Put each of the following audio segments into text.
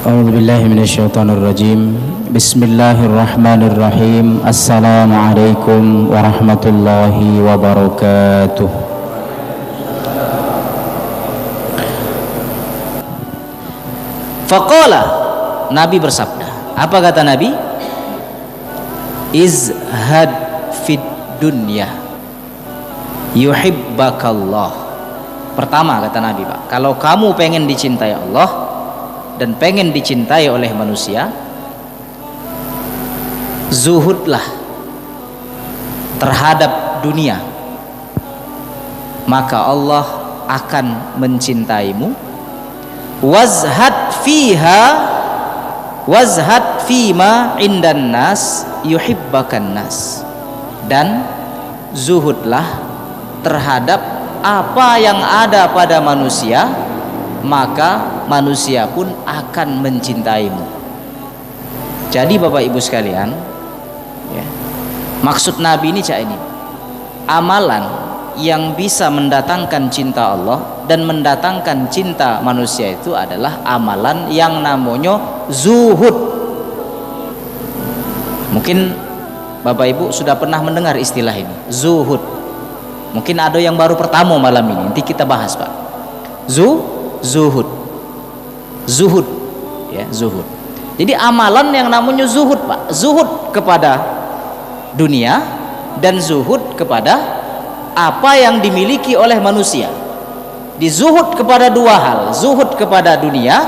أعوذ بالله من الشيطان الرجيم بسم الله الرحمن الرحيم السلام عليكم ورحمة الله وبركاته. Faqala, Nabi bersabda. Apa kata Nabi? Izhad fid dunya yuhibbakallah. Pertama kata Nabi, Pak, kalau kamu pengen dicintai Allah dan pengen dicintai oleh manusia, zuhudlah terhadap dunia, maka Allah akan mencintaimu. Wazhad fima indan nas yuhibbakan nas. Dan zuhudlah terhadap apa yang ada pada manusia, maka manusia pun akan mencintaimu. Jadi Bapak Ibu sekalian, ya, maksud Nabi ini ini amalan yang bisa mendatangkan cinta Allah dan mendatangkan cinta manusia itu adalah amalan yang namanya zuhud. Mungkin Bapak Ibu sudah pernah mendengar istilah ini, zuhud. Mungkin ada yang baru pertama malam ini, nanti kita bahas, Pak. Zuhud, ya, zuhud. Jadi amalan yang namanya zuhud, Pak. Zuhud kepada dunia dan zuhud kepada apa yang dimiliki oleh manusia. Dizuhud kepada dua hal, zuhud kepada dunia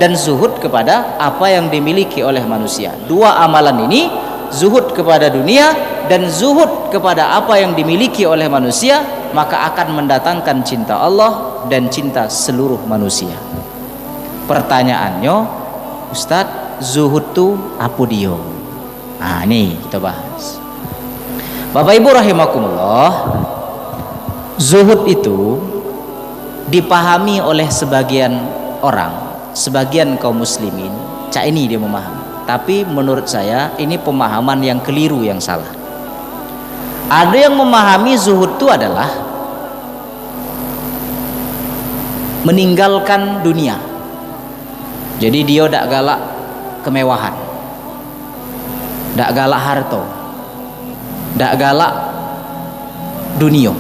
dan zuhud kepada apa yang dimiliki oleh manusia. Dua amalan ini, zuhud kepada dunia dan zuhud kepada apa yang dimiliki oleh manusia, maka akan mendatangkan cinta Allah dan cinta seluruh manusia. Pertanyaannya, Ustadz, zuhud itu apa dia? Nah, ini kita bahas. Bapak Ibu rahimakumullah, zuhud itu dipahami oleh sebagian orang, sebagian kaum muslimin. Ini dia memahami. Tapi menurut saya ini pemahaman yang keliru, yang salah. Ada yang memahami zuhud itu adalah meninggalkan dunia. Jadi dia tidak galak kemewahan, tidak galak harta, tidak galak dunia.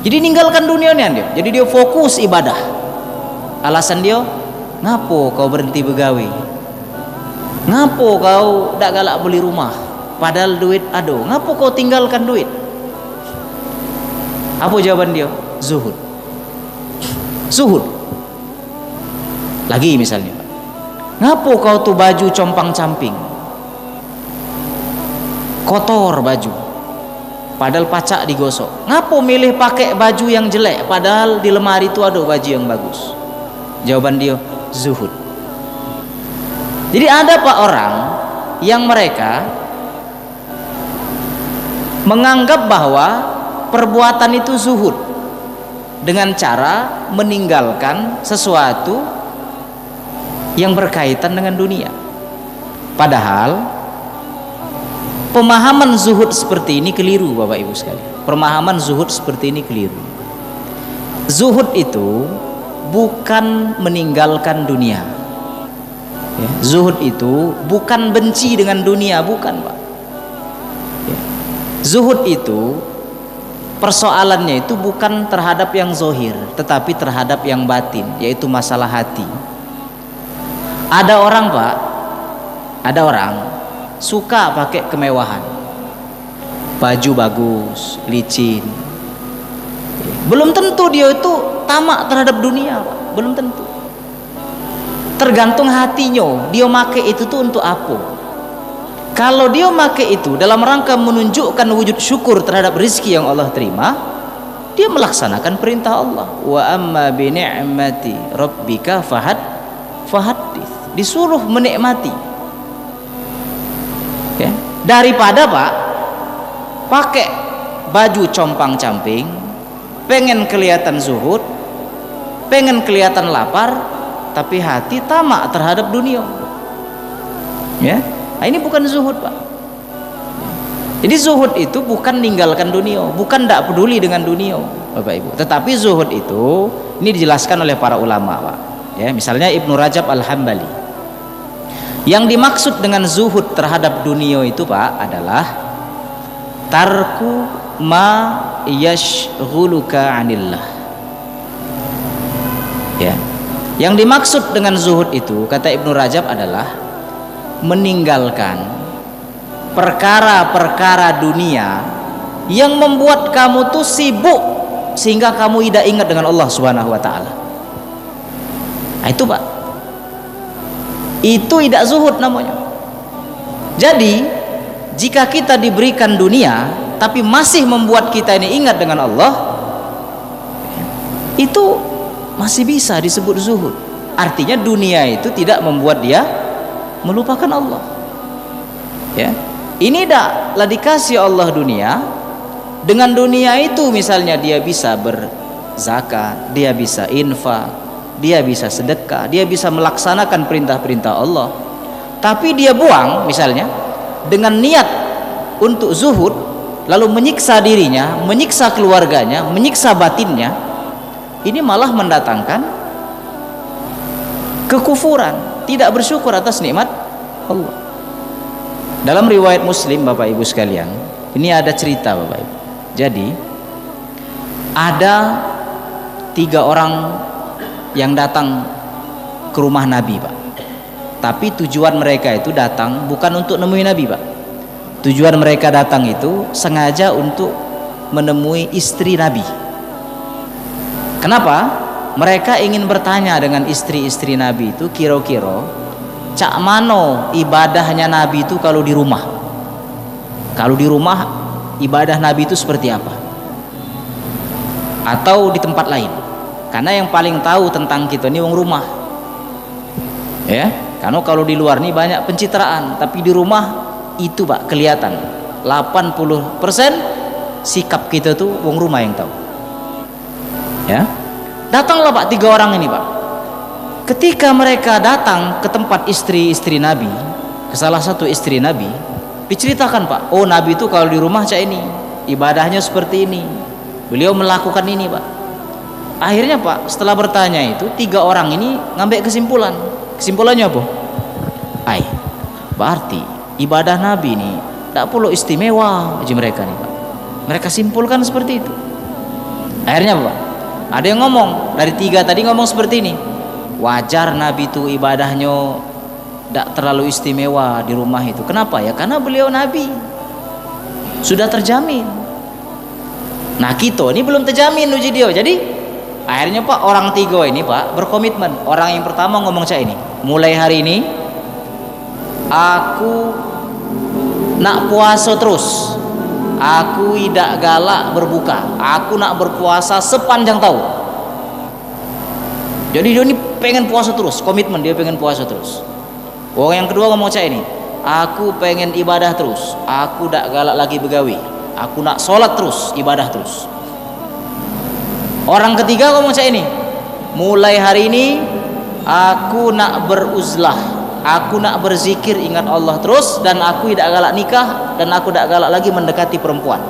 Jadi ninggalkan dunia nih dia. Jadi dia fokus ibadah. Alasan dia, ngapo kau berhenti begawe? Ngapo kau tidak galak beli rumah? Padahal duit ada. Ngapo kau tinggalkan duit? Apa jawaban dia? Zuhud. Zuhud. Lagi misalnya, ngapo kau tuh baju compang-camping, kotor baju, padahal pacak digosok. Ngapo milih pakai baju yang jelek, padahal di lemari itu ada baju yang bagus? Jawaban dia, zuhud. Jadi ada Pak orang yang mereka menganggap bahwa perbuatan itu zuhud dengan cara meninggalkan sesuatu yang berkaitan dengan dunia. Padahal pemahaman zuhud seperti ini keliru, Bapak Ibu sekalian. Pemahaman zuhud seperti ini keliru. Zuhud itu bukan meninggalkan dunia, ya. Zuhud itu bukan benci dengan dunia, bukan, Pak, ya. Zuhud itu persoalannya itu bukan terhadap yang zohir, tetapi terhadap yang batin, yaitu masalah hati. Ada orang, Pak, ada orang suka pakai kemewahan, baju bagus, licin. Belum tentu dia itu tamak terhadap dunia, Pak. Belum tentu. Tergantung hatinya, dia make itu tuh untuk apa. Kalau dia make itu dalam rangka menunjukkan wujud syukur terhadap rezeki yang Allah terima, dia melaksanakan perintah Allah. Wa amma bi ni'mati rabbika fahaddits. Disuruh menikmati, ya. Daripada, Pak, pakai baju compang-camping, pengen kelihatan zuhud, pengen kelihatan lapar, tapi hati tamak terhadap dunia, ya. Nah, ini bukan zuhud, Pak. Jadi zuhud itu bukan ninggalkan dunia, bukan tidak peduli dengan dunia, Bapak Ibu. Tetapi zuhud itu ini dijelaskan oleh para ulama, Pak. Ya, misalnya Ibnu Rajab Al-Hambali. Yang dimaksud dengan zuhud terhadap dunia itu Pak adalah tarku ma yashghuluka 'anillah. Ya. Yang dimaksud dengan zuhud itu kata Ibnu Rajab adalah meninggalkan perkara-perkara dunia yang membuat kamu tuh sibuk sehingga kamu tidak ingat dengan Allah Subhanahu wa taala. Nah, itu Pak. Itu tidak zuhud namanya. Jadi, jika kita diberikan dunia tapi masih membuat kita ini ingat dengan Allah, itu masih bisa disebut zuhud. Artinya dunia itu tidak membuat dia melupakan Allah. Ya. Ini tidaklah dikasih Allah dunia. Dengan dunia itu misalnya dia bisa berzakat, dia bisa infak, dia bisa sedekah, dia bisa melaksanakan perintah-perintah Allah. Tapi dia buang misalnya dengan niat untuk zuhud, lalu menyiksa dirinya, menyiksa keluarganya, menyiksa batinnya, ini malah mendatangkan kekufuran, tidak bersyukur atas nikmat Allah. Dalam riwayat Muslim Bapak Ibu sekalian, ini ada cerita Bapak Ibu. Jadi ada 3 orang yang datang ke rumah Nabi Pak. Tapi tujuan mereka itu datang bukan untuk nemui Nabi Pak. Tujuan mereka datang itu sengaja untuk menemui istri Nabi. Kenapa? Mereka ingin bertanya dengan istri-istri Nabi itu, kira-kira cak mano ibadahnya Nabi itu kalau di rumah. Kalau di rumah ibadah Nabi itu seperti apa? Atau di tempat lain? Karena yang paling tahu tentang kita ini wong rumah. Ya, karena kalau di luar nih banyak pencitraan, tapi di rumah itu Pak kelihatan 80% sikap kita tuh wong rumah yang tahu. Ya. Datanglah Pak 3 orang ini Pak. Ketika mereka datang ke tempat istri-istri Nabi, ke salah satu istri Nabi, diceritakan Pak, oh Nabi itu kalau di rumah cak ini, ibadahnya seperti ini, beliau melakukan ini Pak. Akhirnya Pak, setelah bertanya itu 3 orang ini ngambil kesimpulan. Kesimpulannya apa? Berarti ibadah Nabi ini tak perlu istimewa bagi mereka nih Pak. Mereka simpulkan seperti itu. Akhirnya Pak, ada yang ngomong dari 3 tadi ngomong seperti ini. Wajar Nabi itu ibadahnya tidak terlalu istimewa di rumah itu. Kenapa ya? Karena beliau Nabi, sudah terjamin. Nah kita ini belum terjamin uji dia. Jadi akhirnya Pak orang 3 ini Pak berkomitmen. Orang yang pertama ngomong cak ini, mulai hari ini aku nak puasa terus. Aku tidak galak berbuka. Aku nak berpuasa sepanjang tahun. Jadi dia ini pengen puasa terus, komitmen dia pengen puasa terus. Orang yang kedua ngomong cak ini, aku pengen ibadah terus. Aku tidak galak lagi begawi. Aku nak sholat terus, ibadah terus. Orang ketiga ngomong cak ini, mulai hari ini aku nak beruzlah, aku nak berzikir ingat Allah terus, dan aku tidak galak nikah, dan aku tidak galak lagi mendekati perempuan.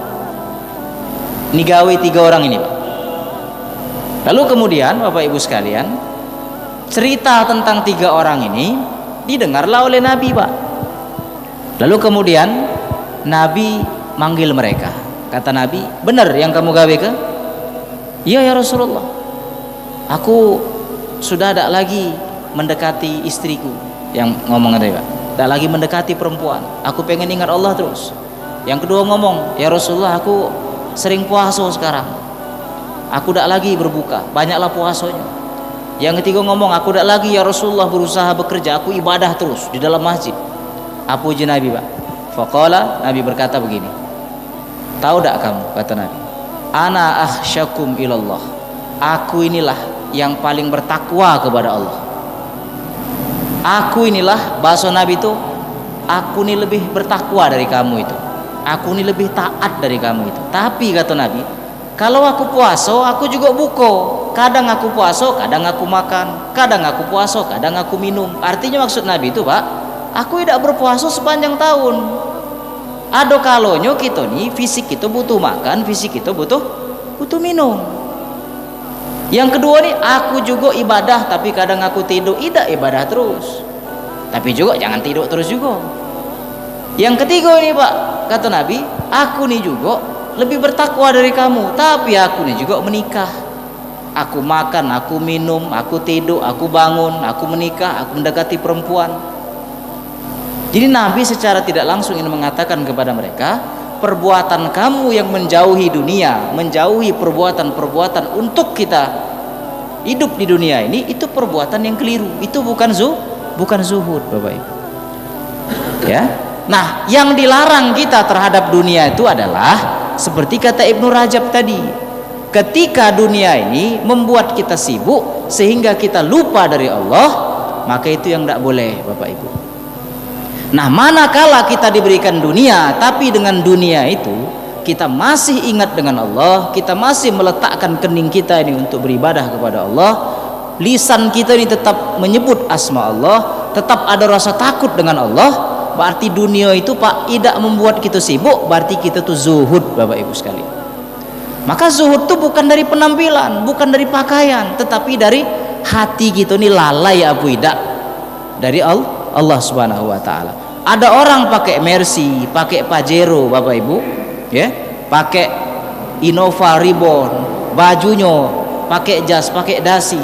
Ini gawe 3 orang ini Pak. Lalu kemudian Bapak Ibu sekalian, cerita tentang 3 orang ini didengarlah oleh Nabi Pak. Lalu kemudian Nabi manggil mereka. Kata Nabi, benar yang kamu gawe ke? Iya ya Rasulullah, aku sudah tidak lagi mendekati istriku. Yang ngomong tadi Pak, tidak lagi mendekati perempuan. Aku pengen ingat Allah terus. Yang kedua ngomong, ya Rasulullah, aku sering puasa sekarang. Aku tidak lagi berbuka, banyaklah puasanya. Yang ketiga ngomong, aku tidak lagi ya Rasulullah berusaha bekerja, aku ibadah terus di dalam masjid. Apa uji Nabi Pak? Faqala, Nabi berkata begini, tahu tak kamu, kata Nabi, ana akhsyakum ilallah, aku inilah yang paling bertakwa kepada Allah. Aku inilah, bahasa Nabi itu, aku ini lebih bertakwa dari kamu itu, aku ini lebih taat dari kamu itu. Tapi kata Nabi, kalau aku puasa, aku juga buka. Kadang aku puasa, kadang aku makan. Kadang aku puasa, kadang aku minum. Artinya maksud Nabi itu Pak, aku tidak berpuasa sepanjang tahun. Ada kalonyo kita nih, fisik kita butuh makan, fisik kita butuh minum. Yang kedua nih, aku juga ibadah, tapi kadang aku tidur, tidak ibadah terus. Tapi juga jangan tidur terus juga. Yang ketiga ini Pak, kata Nabi, aku nih juga lebih bertakwa dari kamu, tapi aku nih juga menikah. Aku makan, aku minum, aku tidur, aku bangun, aku menikah, aku mendekati perempuan. Jadi Nabi secara tidak langsung ingin mengatakan kepada mereka, perbuatan kamu yang menjauhi dunia, menjauhi perbuatan-perbuatan untuk kita hidup di dunia ini, itu perbuatan yang keliru. Itu bukan zuhud, Bapak Ibu. Ya. Nah, yang dilarang kita terhadap dunia itu adalah seperti kata Ibnu Rajab tadi, ketika dunia ini membuat kita sibuk sehingga kita lupa dari Allah, maka itu yang tidak boleh, Bapak Ibu. Nah, manakala kita diberikan dunia, tapi dengan dunia itu kita masih ingat dengan Allah, kita masih meletakkan kening kita ini untuk beribadah kepada Allah, lisan kita ini tetap menyebut asma Allah, tetap ada rasa takut dengan Allah, berarti dunia itu Pak tidak membuat kita sibuk, berarti kita tuh zuhud, Bapak Ibu sekalian. Maka zuhud itu bukan dari penampilan, bukan dari pakaian, tetapi dari hati kita ini lalai apa tidak dari Allah Subhanahu wa taala. Ada orang pakai Mercy, pakai Pajero, Bapak Ibu, ya, pakai Innova Reborn, bajunya pakai jas, pakai dasi,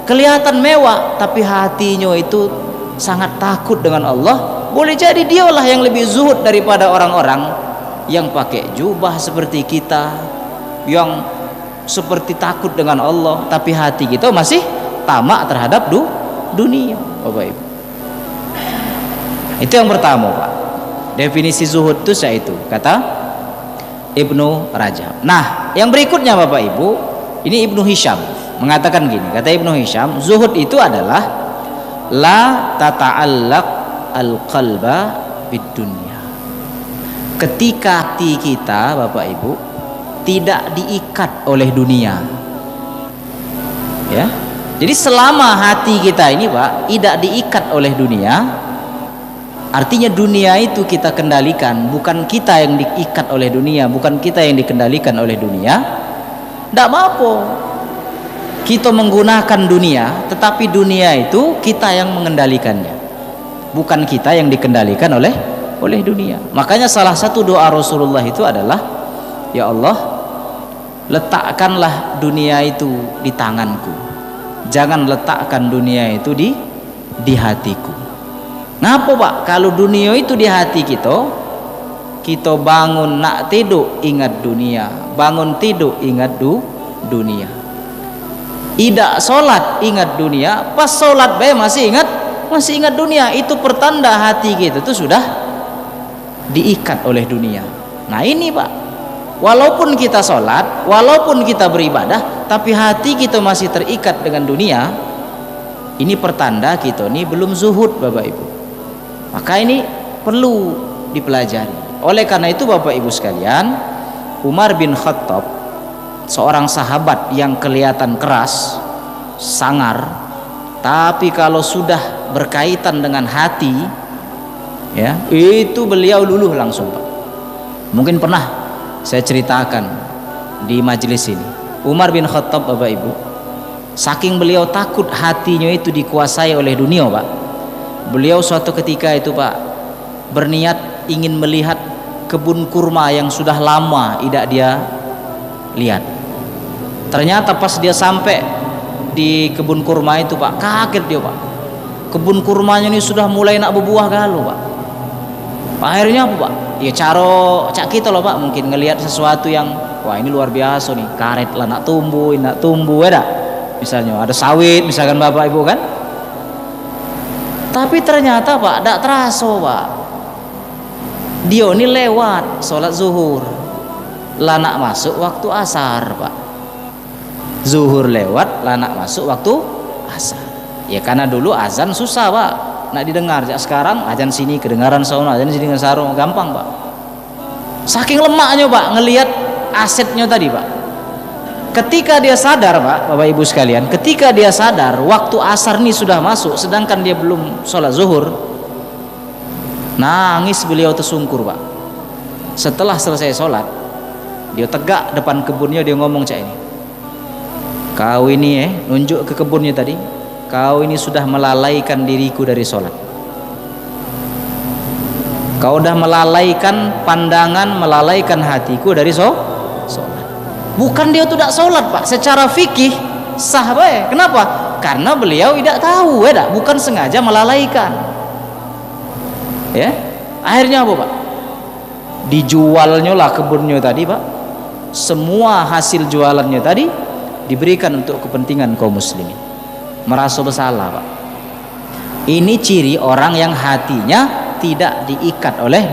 kelihatan mewah, tapi hatinya itu sangat takut dengan Allah. Boleh jadi dialah yang lebih zuhud daripada orang-orang yang pakai jubah seperti kita, yang seperti takut dengan Allah, tapi hati kita masih tamak terhadap dunia, Bapak Ibu. Itu yang pertama, Pak. Definisi zuhud itu yaitu kata Ibnu Rajab. Nah, yang berikutnya Bapak Ibu, ini Ibnu Hisham mengatakan gini, kata Ibnu Hisham, zuhud itu adalah la tata'allaq al-qalba bid-dunya. Ketika hati kita, Bapak Ibu, tidak diikat oleh dunia. Ya. Jadi selama hati kita ini, Pak, tidak diikat oleh dunia, artinya dunia itu kita kendalikan, bukan kita yang diikat oleh dunia, bukan kita yang dikendalikan oleh dunia. Tidak apa-apa kita menggunakan dunia, tetapi dunia itu kita yang mengendalikannya, bukan kita yang dikendalikan oleh dunia. Makanya salah satu doa Rasulullah itu adalah, ya Allah, letakkanlah dunia itu di tanganku, jangan letakkan dunia itu di hatiku. Ngapa Pak? Kalau dunia itu di hati kita, kita bangun nak tidur ingat dunia, bangun tidur ingat dunia. Tidak sholat ingat dunia, pas sholat masih ingat dunia. Itu pertanda hati kita itu sudah diikat oleh dunia. Nah ini Pak, walaupun kita sholat, walaupun kita beribadah, tapi hati kita masih terikat dengan dunia, ini pertanda kita ini belum zuhud, Bapak Ibu. Maka ini perlu dipelajari. Oleh karena itu Bapak Ibu sekalian, Umar bin Khattab, seorang sahabat yang kelihatan keras, sangar, tapi kalau sudah berkaitan dengan hati, ya, itu beliau luluh langsung, Pak. Mungkin pernah saya ceritakan di majelis ini. Umar bin Khattab, Bapak Ibu, saking beliau takut hatinya itu dikuasai oleh dunia, Pak, beliau suatu ketika itu, Pak, berniat ingin melihat kebun kurma yang sudah lama tidak dia lihat. Ternyata pas dia sampai di kebun kurma itu, Pak, kaget dia, Pak. Kebun kurmanya ini sudah mulai nak berbuah galau, Pak. Akhirnya apa, Pak? Ya cak kita loh, Pak, mungkin ngelihat sesuatu yang wah ini luar biasa nih, karet lah nak tumbuh ya, misalnya ada sawit misalkan, Bapak Ibu kan. Tapi ternyata Pak, tidak terasa, Pak, dia ini lewat sholat zuhur, lah nak masuk waktu asar, Pak. Zuhur lewat, lah nak masuk waktu asar. Ya karena dulu azan susah, Pak, nak didengar. Sekarang azan sini kedengaran sono, azan sini sarung, gampang, Pak. Saking lemaknya, Pak, ngelihat asetnya tadi, Pak. Ketika dia sadar, Pak, Bapak Ibu sekalian, ketika dia sadar waktu asar ini sudah masuk, sedangkan dia belum sholat zuhur, nangis beliau tersungkur, Pak. Setelah selesai sholat, dia tegak depan kebunnya, dia ngomong, cak ini, kau ini nunjuk ke kebunnya tadi, kau ini sudah melalaikan diriku dari sholat. Kau udah melalaikan pandangan, melalaikan hatiku dari sholat. Bukan dia tidak sholat pak, secara fikih sah baik. Kenapa? Karena beliau tidak tahu, ya, bukan sengaja melalaikan. Ya, akhirnya apa pak? Dijualnya lah kebunnya tadi pak. Semua hasil jualannya tadi diberikan untuk kepentingan kaum muslimin. Merasa bersalah pak. Ini ciri orang yang hatinya tidak diikat oleh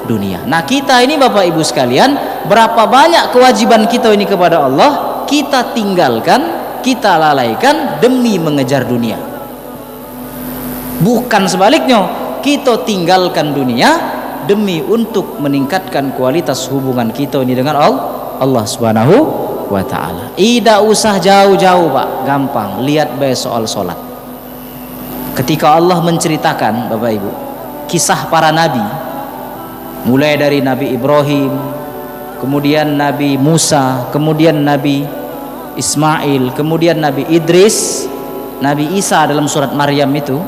dunia. Nah kita ini bapak ibu sekalian, berapa banyak kewajiban kita ini kepada Allah kita tinggalkan, kita lalaikan demi mengejar dunia. Bukan sebaliknya, kita tinggalkan dunia demi untuk meningkatkan kualitas hubungan kita ini dengan Allah Subhanahu wa ta'ala. Tidak usah jauh-jauh pak, gampang, lihat baik soal sholat. Ketika Allah menceritakan bapak ibu kisah para nabi, mulai dari Nabi Ibrahim, kemudian Nabi Musa, kemudian Nabi Ismail, kemudian Nabi Idris, Nabi Isa dalam surat Maryam itu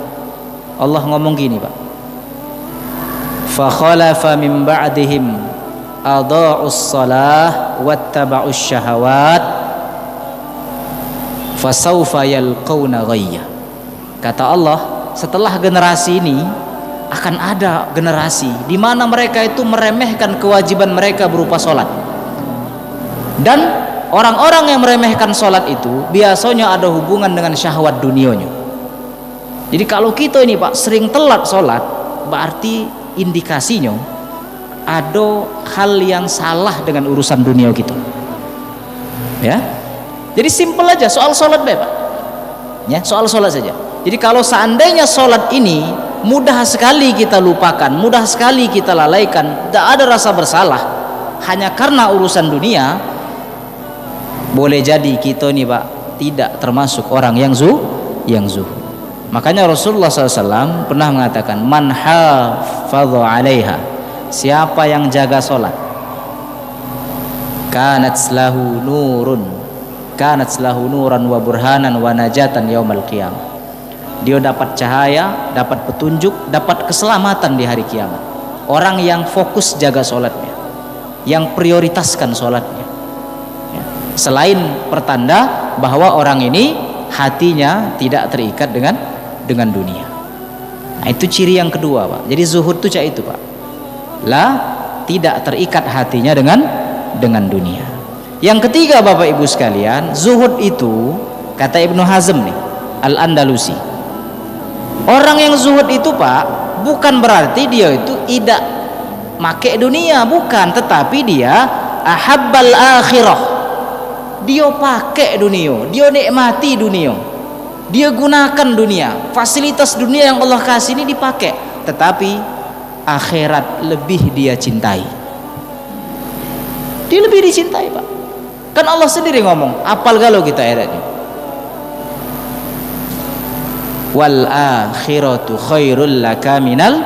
Allah ngomong gini pak, fa khalafa min ba'dihim adha'us salah wattaba'us syahawat fasawfa yalqawna ghayya. Kata Allah, setelah generasi ini akan ada generasi di mana mereka itu meremehkan kewajiban mereka berupa sholat. Dan orang-orang yang meremehkan sholat itu biasanya ada hubungan dengan syahwat dunianya. Jadi kalau kita ini pak sering telat sholat, berarti indikasinya ada hal yang salah dengan urusan dunia kita. Ya, jadi simpel aja soal sholat pak. Ya, soal sholat saja. Jadi kalau seandainya sholat ini mudah sekali kita lupakan, mudah sekali kita lalaikan, tidak ada rasa bersalah hanya karena urusan dunia, boleh jadi kita ini pak tidak termasuk orang yang zuhud. Makanya Rasulullah SAW pernah mengatakan, man hafadha 'alaiha, siapa yang jaga sholat, kanat lahu nuran wa burhanan wa najatan yaumal qiyamah. Dia dapat cahaya, dapat petunjuk, dapat keselamatan di hari kiamat. Orang yang fokus jaga sholatnya, yang prioritaskan sholatnya, ya. Selain pertanda bahwa orang ini hatinya tidak terikat dengan dunia. Nah, itu ciri yang kedua pak. Jadi zuhud itu cak itu pak, tidak terikat hatinya dengan dunia. Yang ketiga bapak ibu sekalian, zuhud itu kata Ibnu Hazm nih Al-Andalusi, orang yang zuhud itu pak bukan berarti dia itu tidak make dunia, bukan, tetapi dia ahabbal akhirah, dia pakai dunia, dia nikmati dunia, dia gunakan dunia, fasilitas dunia yang Allah kasih ini dipakai, tetapi akhirat lebih dia cintai. Dia lebih dicintai pak. Kan Allah sendiri ngomong, apal galau kita ayatnya, wal akhiratu khairul laka minal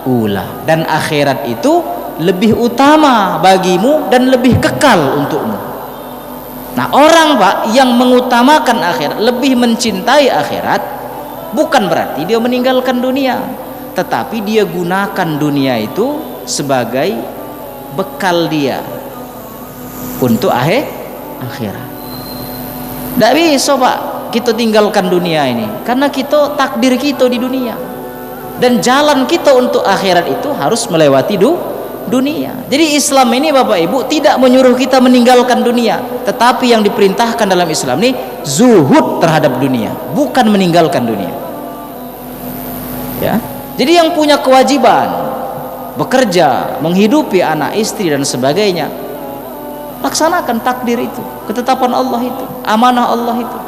ula, dan akhirat itu lebih utama bagimu dan lebih kekal untukmu. Nah orang pak yang mengutamakan akhirat, lebih mencintai akhirat, bukan berarti dia meninggalkan dunia, tetapi dia gunakan dunia itu sebagai bekal dia untuk akhirat. Tidak bisa pak kita tinggalkan dunia ini, karena kita takdir kita di dunia, dan jalan kita untuk akhirat itu harus melewati dunia. Jadi Islam ini bapak ibu tidak menyuruh kita meninggalkan dunia, tetapi yang diperintahkan dalam Islam ini zuhud terhadap dunia, bukan meninggalkan dunia. Ya, jadi yang punya kewajiban bekerja, menghidupi anak istri dan sebagainya, laksanakan takdir itu, ketetapan Allah itu, amanah Allah itu.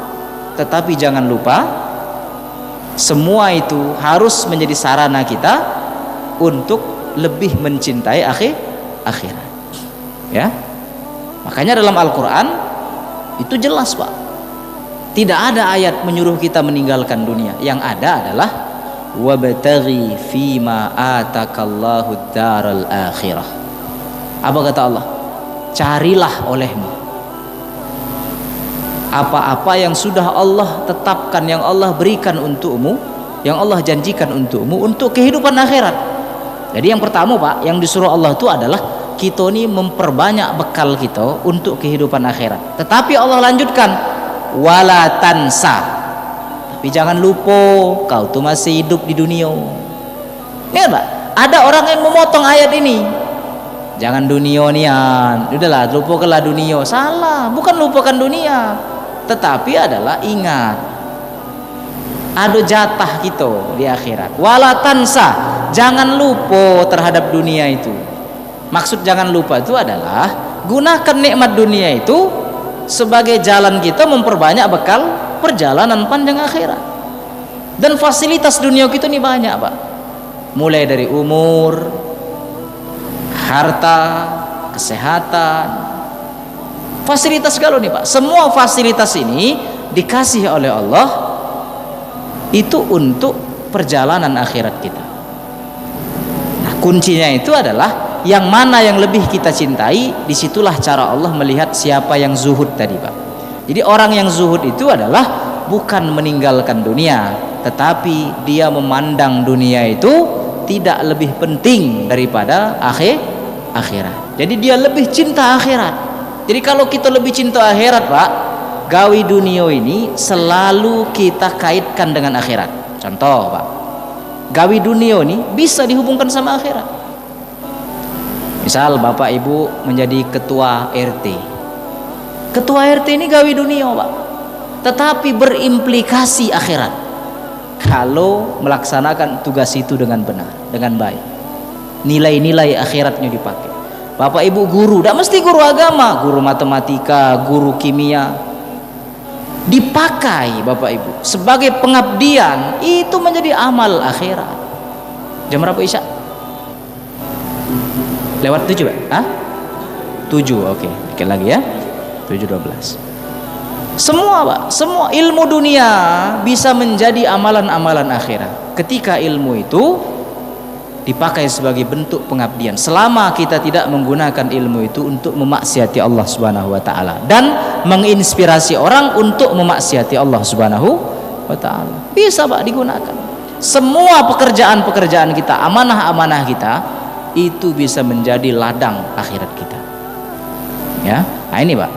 Tetapi jangan lupa, semua itu harus menjadi sarana kita untuk lebih mencintai akhirat. Ya, makanya dalam Al-Quran itu jelas pak, tidak ada ayat menyuruh kita meninggalkan dunia. Yang ada adalah wabtaghi fima atakallahu daral akhirah. Apa kata Allah? Carilah olehmu apa-apa yang sudah Allah tetapkan, yang Allah berikan untukmu, yang Allah janjikan untukmu untuk kehidupan akhirat. Jadi yang pertama Pak, yang disuruh Allah itu adalah kita ini memperbanyak bekal kita untuk kehidupan akhirat. Tetapi Allah lanjutkan, wala tansa, tapi jangan lupa kau tuh masih hidup di dunia. Lihat Pak, ada orang yang memotong ayat ini. Jangan dunia nian, udahlah lupakanlah dunia. Salah, bukan lupakan dunia, tetapi adalah ingat ada jatah kita di akhirat. Wala tansa, jangan lupa terhadap dunia itu. Maksud jangan lupa itu adalah gunakan nikmat dunia itu sebagai jalan kita memperbanyak bekal perjalanan panjang akhirat. Dan fasilitas dunia kita ini banyak Pak, mulai dari umur, harta, kesehatan, fasilitas galau nih Pak. Semua fasilitas ini dikasih oleh Allah itu untuk perjalanan akhirat kita. Nah, kuncinya itu adalah yang mana yang lebih kita cintai. Disitulah cara Allah melihat siapa yang zuhud tadi Pak. Jadi orang yang zuhud itu adalah bukan meninggalkan dunia, tetapi dia memandang dunia itu tidak lebih penting daripada akhirat. Jadi dia lebih cinta akhirat. Jadi kalau kita lebih cinta akhirat Pak, gawi dunia ini selalu kita kaitkan dengan akhirat. Contoh Pak, gawi dunia ini bisa dihubungkan sama akhirat. Misal Bapak Ibu menjadi ketua RT. Ketua RT ini gawi dunia Pak, tetapi berimplikasi akhirat kalau melaksanakan tugas itu dengan benar, dengan baik. Nilai-nilai akhiratnya dipakai. Bapak Ibu guru, tidak mesti guru agama, guru matematika, guru kimia, dipakai Bapak Ibu sebagai pengabdian, itu menjadi amal akhirat. Jam berapa Isya? Lewat 7 Pak? Hah? 7, oke, dikit lagi ya, 7.12. Semua Pak, semua ilmu dunia bisa menjadi amalan-amalan akhirat ketika ilmu itu dipakai sebagai bentuk pengabdian, selama kita tidak menggunakan ilmu itu untuk memaksiati Allah Subhanahu wa taala dan menginspirasi orang untuk memaksiati Allah Subhanahu wa taala. Bisa Pak digunakan. Semua pekerjaan-pekerjaan kita, amanah-amanah kita itu bisa menjadi ladang akhirat kita. Ya, nah ini Pak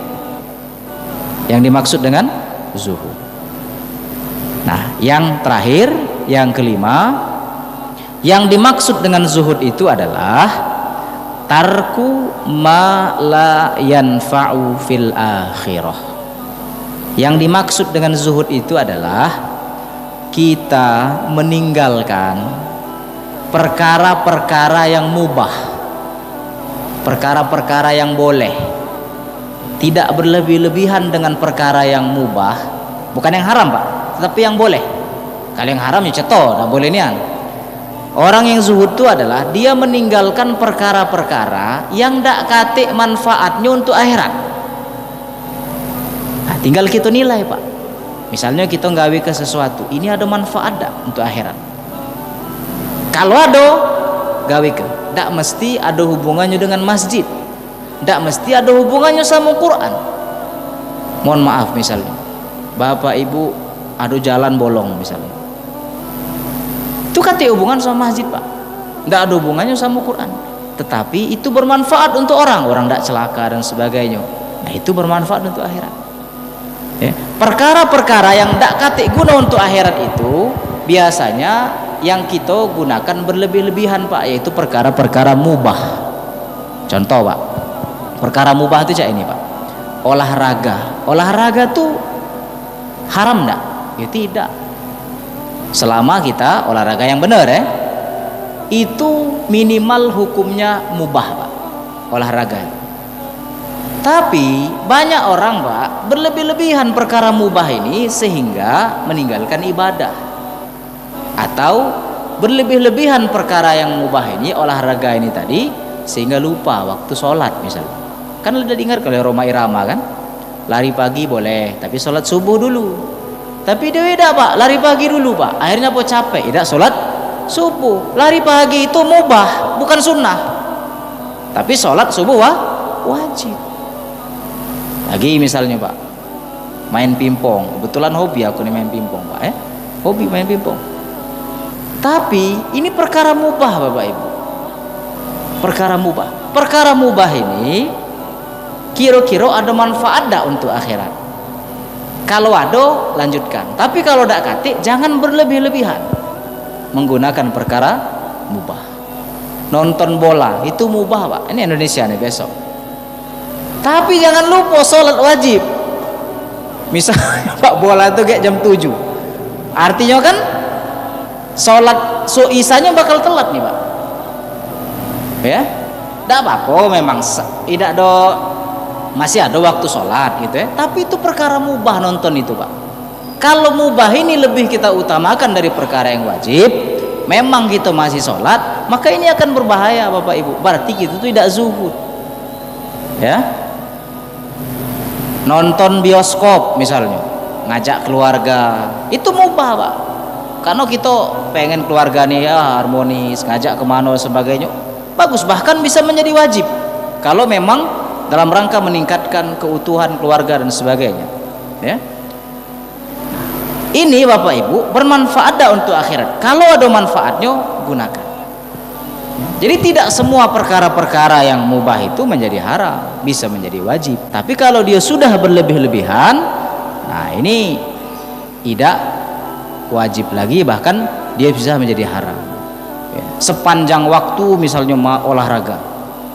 yang dimaksud dengan zuhud. Nah, yang terakhir, yang kelima, yang dimaksud dengan zuhud itu adalah tarku ma la yanfa'u fil akhirah. Yang dimaksud dengan zuhud itu adalah kita meninggalkan perkara-perkara yang mubah, perkara-perkara yang boleh, tidak berlebih-lebihan dengan perkara yang mubah, bukan yang haram Pak, tetapi yang boleh. Kalau yang haram ya ceto, tidak boleh nian. Orang yang zuhud itu adalah dia meninggalkan perkara-perkara yang tidak katik manfaatnya untuk akhirat. Nah, tinggal kita nilai Pak. Misalnya kita nggawe ke sesuatu, ini ada manfaat tak untuk akhirat? Kalau ada, gawe ke. Tak mesti ada hubungannya dengan masjid, tak mesti ada hubungannya sama Quran. Mohon maaf misalnya, Bapak Ibu ada jalan bolong misalnya, itu kan tidak hubungan sama masjid Pak, tidak ada hubungannya sama Quran, tetapi itu bermanfaat untuk orang tidak celaka dan sebagainya. Nah itu bermanfaat untuk akhirat. Ya. Perkara-perkara yang tidak katik guna untuk akhirat itu biasanya yang kita gunakan berlebih-lebihan Pak, yaitu perkara-perkara mubah. Contoh Pak, perkara mubah itu kayak ini Pak, olahraga tuh haram enggak? Ya tidak, selama kita olahraga yang benar ya, itu minimal hukumnya mubah Pak, olahraga. Tapi banyak orang Pak berlebih-lebihan perkara mubah ini sehingga meninggalkan ibadah, atau berlebih-lebihan perkara yang mubah ini, olahraga ini tadi, sehingga lupa waktu sholat misalnya. Kan udah dengar kalau Roma Irama kan, lari pagi boleh tapi sholat subuh dulu. Tapi dia beda Pak, lari pagi dulu Pak, akhirnya apa capek, tidak sholat subuh. Lari pagi itu mubah, bukan sunnah, tapi sholat subuh wajib. Lagi misalnya Pak, main pingpong, kebetulan hobi aku nih main pingpong Pak hobi main pingpong. Tapi ini perkara mubah Bapak Ibu, Perkara mubah. Perkara mubah ini kira-kira ada manfaat tak untuk akhirat? Kalau ada, lanjutkan. Tapi kalau tak katik, jangan berlebih-lebihan menggunakan perkara mubah. Nonton bola itu mubah, Pak. Ini Indonesia nih besok. Tapi jangan lupa sholat wajib. Misalnya Pak, bola itu kayak jam 7. Artinya kan sholat isanya bakal telat nih, Pak. Ya, tidak apa-apa memang tidak ada, masih ada waktu sholat gitu ya. Tapi itu perkara mubah nonton itu, Pak. Kalau mubah ini lebih kita utamakan dari perkara yang wajib, memang kita masih sholat, maka ini akan berbahaya, Bapak Ibu. Berarti kita itu tidak zuhud. Ya, nonton bioskop misalnya, ngajak keluarga, itu mubah, Pak. Karena kita pengen keluarga nih ya harmonis, ngajak kemana sebagainya, bagus, bahkan bisa menjadi wajib kalau memang dalam rangka meningkatkan keutuhan keluarga dan sebagainya. Ya, ini Bapak Ibu bermanfaat dah untuk akhirat. Kalau ada manfaatnya, gunakan. Jadi tidak semua perkara-perkara yang mubah itu menjadi haram, bisa menjadi wajib. Tapi kalau dia sudah berlebih-lebihan, nah ini tidak wajib lagi, bahkan dia bisa menjadi haram. Ya, sepanjang waktu misalnya olahraga,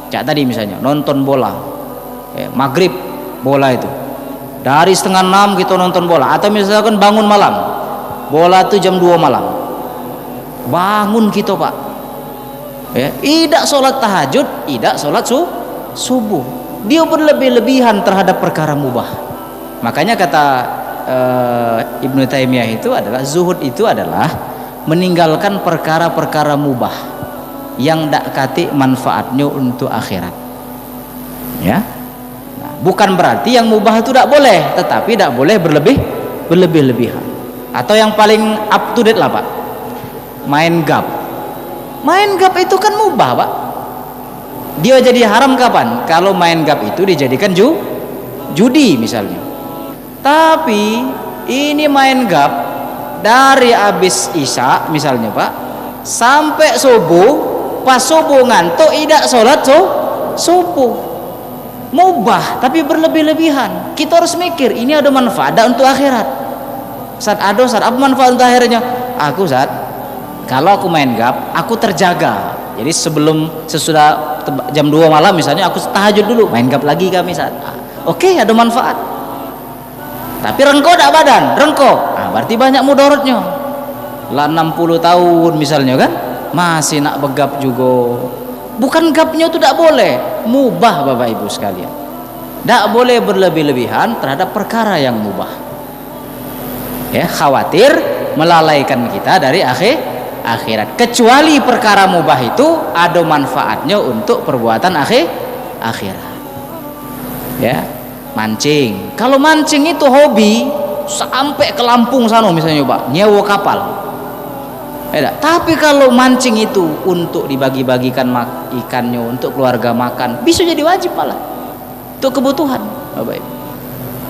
kayak tadi misalnya nonton bola, ya, maghrib bola itu dari 5:30 kita nonton bola, atau misalkan bangun malam, bola itu jam 2 malam, bangun kita, Pak, ya, tidak sholat tahajud, tidak sholat subuh, dia berlebih-lebihan terhadap perkara mubah. Makanya kata Ibnu Taimiyah itu adalah zuhud itu adalah meninggalkan perkara-perkara mubah yang dak kati manfaatnya untuk akhirat. Ya, nah, bukan berarti yang mubah itu tidak boleh, tetapi tidak boleh berlebih-lebihan. Atau yang paling up to date lah, Pak, main gap. Main gap itu kan mubah, Pak. Dia jadi haram kapan? Kalau main gap itu dijadikan judi misalnya. Tapi ini main gap dari habis isya misalnya, Pak, sampai subuh. Pas subuh ngantuk tidak sholat subuh, mubah tapi berlebih-lebihan. Kita harus mikir ini ada manfaat untuk akhirat. Saat apa manfaat untuk akhirnya? Kalau aku main gap, aku terjaga. Jadi sesudah jam 2 malam misalnya, aku tahajud dulu, main gap lagi kami saat. Oke, ada manfaat. Tapi rengko tak badan, rengko. Nah, berarti banyak mudaratnya. Lah 60 tahun misalnya kan, masih nak begap juga. Bukan gapnya itu tak boleh, mubah Bapak Ibu sekalian. Tak boleh berlebih-lebihan terhadap perkara yang mubah. Ya, khawatir melalaikan kita dari akhirat. Kecuali perkara mubah itu ada manfaatnya untuk perbuatan akhirat. Ya, mancing. Kalau mancing itu hobi sampai ke Lampung sana misalnya, Pak, nyewa kapal. Tapi kalau mancing itu untuk dibagi-bagikan ikannya untuk keluarga makan, bisa jadi wajib malah. Itu kebutuhan, Bapak Ibu.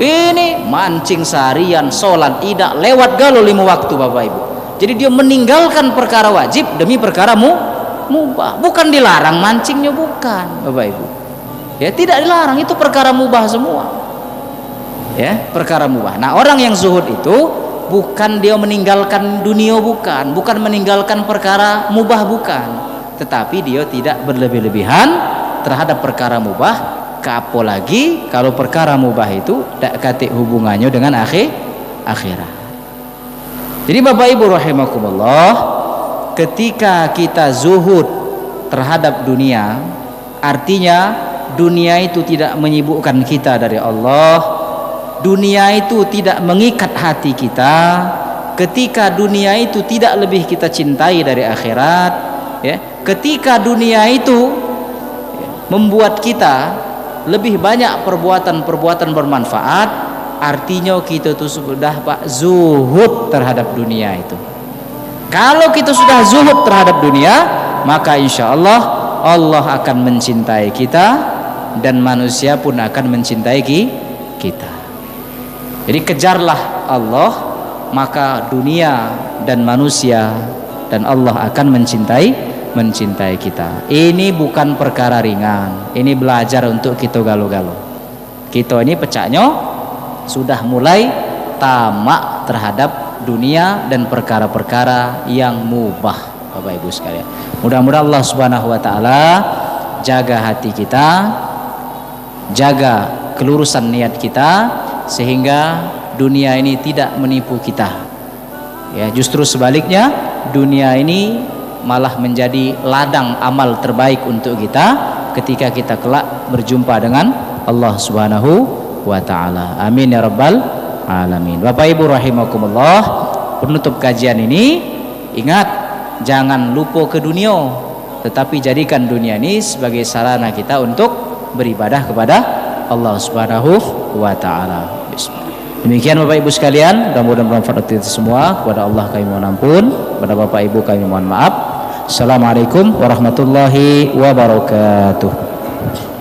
Ini mancing seharian, sholat tidak lewat galau 5 waktu, Bapak Ibu. Jadi dia meninggalkan perkara wajib demi perkara mubah. Bukan dilarang mancingnya, bukan, Bapak Ibu. Ya, tidak dilarang, itu perkara mubah semua. Ya, perkara mubah. Nah, orang yang zuhud itu bukan dia meninggalkan dunia, bukan meninggalkan perkara mubah, bukan, tetapi dia tidak berlebih-lebihan terhadap perkara mubah. Apalagi kalau perkara mubah itu tak kati hubungannya dengan akhirat. Jadi Bapak Ibu rahimakumullah, ketika kita zuhud terhadap dunia, artinya dunia itu tidak menyibukkan kita dari Allah. Dunia itu tidak mengikat hati kita. Ketika dunia itu tidak lebih kita cintai dari akhirat, ya. Ketika dunia itu membuat kita lebih banyak perbuatan-perbuatan bermanfaat, artinya kita itu sudah, Pak, zuhud terhadap dunia itu. Kalau kita sudah zuhud terhadap dunia, maka insya Allah Allah akan mencintai kita dan manusia pun akan mencintai kita. Jadi kejarlah Allah, maka dunia dan manusia dan Allah akan mencintai mencintai kita. Ini bukan perkara ringan. Ini belajar untuk kita galau-galau. Kita ini pecahnya sudah mulai tamak terhadap dunia dan perkara-perkara yang mubah, Bapak Ibu sekalian. Mudah-mudahan Allah Subhanahu wa taala jaga hati kita, jaga kelurusan niat kita, sehingga dunia ini tidak menipu kita. Ya, justru sebaliknya, dunia ini malah menjadi ladang amal terbaik untuk kita ketika kita kelak berjumpa dengan Allah Subhanahu wa taala. Amin ya rabbal alamin. Bapak Ibu rahimakumullah, penutup kajian ini, ingat, jangan lupa ke dunia, tetapi jadikan dunia ini sebagai sarana kita untuk beribadah kepada Allah Subhanahu wa taala. Bismillah. Demikian Bapak Ibu sekalian, mudah-mudahan bermanfaat kita semua. Kepada Allah kami mohon ampun, kepada Bapak Ibu kami mohon maaf. Assalamualaikum warahmatullahi wabarakatuh.